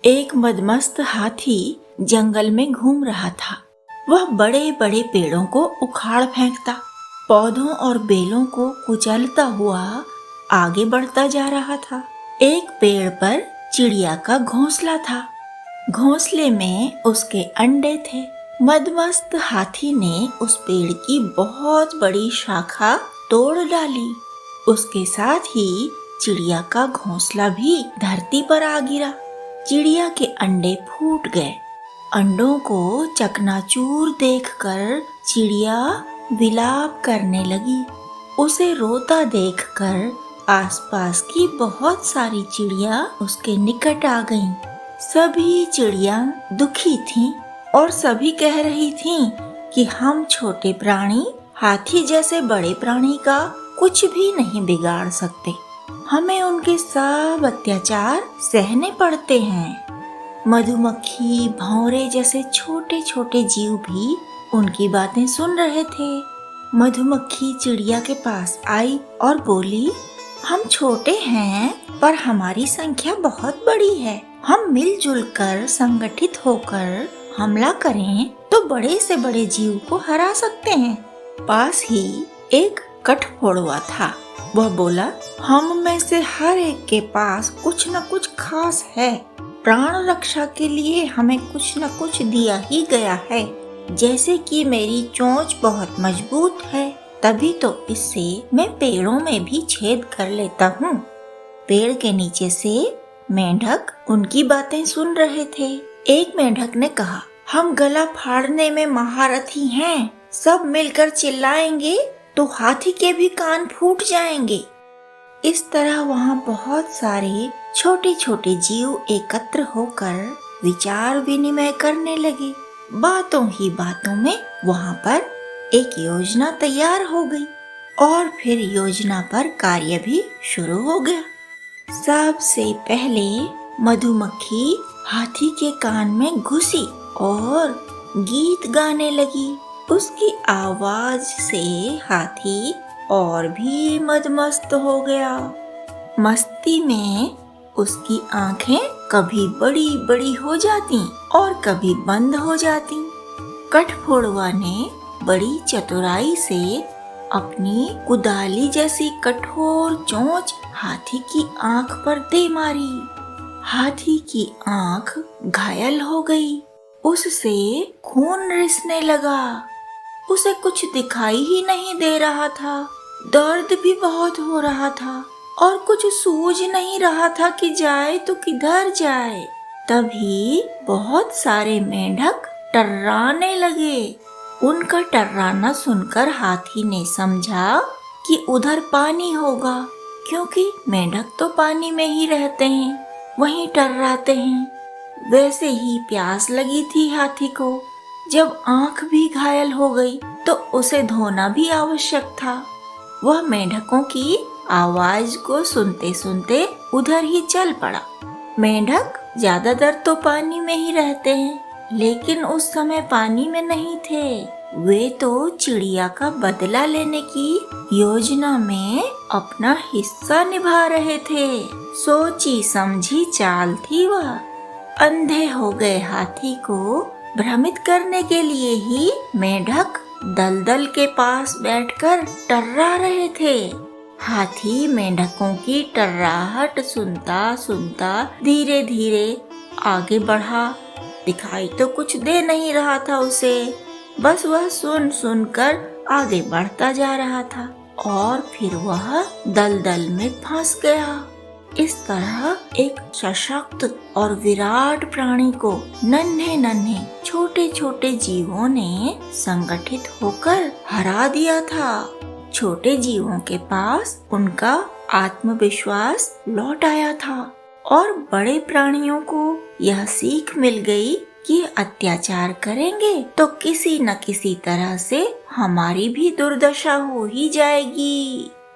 एक मदमस्त हाथी जंगल में घूम रहा था। वह बड़े बड़े पेड़ों को उखाड़ फेंकता, पौधों और बेलों को कुचलता हुआ आगे बढ़ता जा रहा था। एक पेड़ पर चिड़िया का घोंसला था। घोंसले में उसके अंडे थे। मदमस्त हाथी ने उस पेड़ की बहुत बड़ी शाखा तोड़ डाली। उसके साथ ही चिड़िया का घोंसला भी धरती पर आ गिरा। चिड़िया के अंडे फूट गए। अंडों को चकनाचूर देखकर चिड़िया विलाप करने लगी। उसे रोता देखकर आसपास की बहुत सारी चिड़िया उसके निकट आ गईं। सभी चिड़िया दुखी थीं और सभी कह रही थीं कि हम छोटे प्राणी हाथी जैसे बड़े प्राणी का कुछ भी नहीं बिगाड़ सकते। हमें उनके सब अत्याचार सहने पड़ते हैं। मधुमक्खी, भंवरे जैसे छोटे छोटे जीव भी उनकी बातें सुन रहे थे। मधुमक्खी चिड़िया के पास आई और बोली, हम छोटे हैं पर हमारी संख्या बहुत बड़ी है। हम मिलजुल कर संगठित होकर हमला करें तो बड़े से बड़े जीव को हरा सकते हैं। पास ही एक कठफोड़वा था। वह बोला, हम में से हर एक के पास कुछ न कुछ खास है। प्राण रक्षा के लिए हमें कुछ न कुछ दिया ही गया है। जैसे कि मेरी चोंच बहुत मजबूत है, तभी तो इससे मैं पेड़ों में भी छेद कर लेता हूँ। पेड़ के नीचे से मेंढक उनकी बातें सुन रहे थे। एक मेंढक ने कहा, हम गला फाड़ने में महारथी हैं। सब मिलकर चिल्लाएंगे तो हाथी के भी कान फूट जाएंगे। इस तरह वहाँ बहुत सारे छोटे छोटे जीव एकत्र होकर विचार विनिमय करने लगे। बातों ही बातों में वहाँ पर एक योजना तैयार हो गई और फिर योजना पर कार्य भी शुरू हो गया। सबसे पहले मधुमक्खी हाथी के कान में घुसी और गीत गाने लगी। उसकी आवाज से हाथी और भी मदमस्त हो गया। मस्ती में उसकी आंखें कभी बड़ी बड़ी हो जाती और कभी बंद हो जाती। कठफोड़वा ने बड़ी चतुराई से अपनी कुदाली जैसी कठोर चोंच हाथी की आंख पर दे मारी। हाथी की आंख घायल हो गई। उससे खून रिसने लगा। उसे कुछ दिखाई ही नहीं दे रहा था। दर्द भी बहुत हो रहा था और कुछ सूझ नहीं रहा था कि जाए तो किधर जाए। तभी बहुत सारे मेंढक टर्राने लगे। उनका टर्राना सुनकर हाथी ने समझा कि उधर पानी होगा, क्योंकि मेंढक तो पानी में ही रहते हैं, वहीं टर्राते हैं। वैसे ही प्यास लगी थी हाथी को। जब आंख भी घायल हो गई तो उसे धोना भी आवश्यक था। वह मेंढकों की आवाज को सुनते सुनते उधर ही चल पड़ा। मेंढक ज्यादातर तो पानी में ही रहते हैं, लेकिन उस समय पानी में नहीं थे। वे तो चिड़िया का बदला लेने की योजना में अपना हिस्सा निभा रहे थे। सोची समझी चाल थी वह। अंधे हो गए हाथी को भ्रमित करने के लिए ही मेंढक दलदल के पास बैठकर टर्रा रहे थे। हाथी मेंढकों की टर्राहट सुनता सुनता धीरे धीरे आगे बढ़ा। दिखाई तो कुछ दे नहीं रहा था उसे, बस वह सुन सुनकर आगे बढ़ता जा रहा था और फिर वह दलदल में फंस गया। इस तरह एक सशक्त और विराट प्राणी को नन्हे नन्हे छोटे छोटे जीवों ने संगठित होकर हरा दिया था। छोटे जीवों के पास उनका आत्मविश्वास लौट आया था और बड़े प्राणियों को यह सीख मिल गई कि अत्याचार करेंगे तो किसी न किसी तरह से हमारी भी दुर्दशा हो ही जाएगी।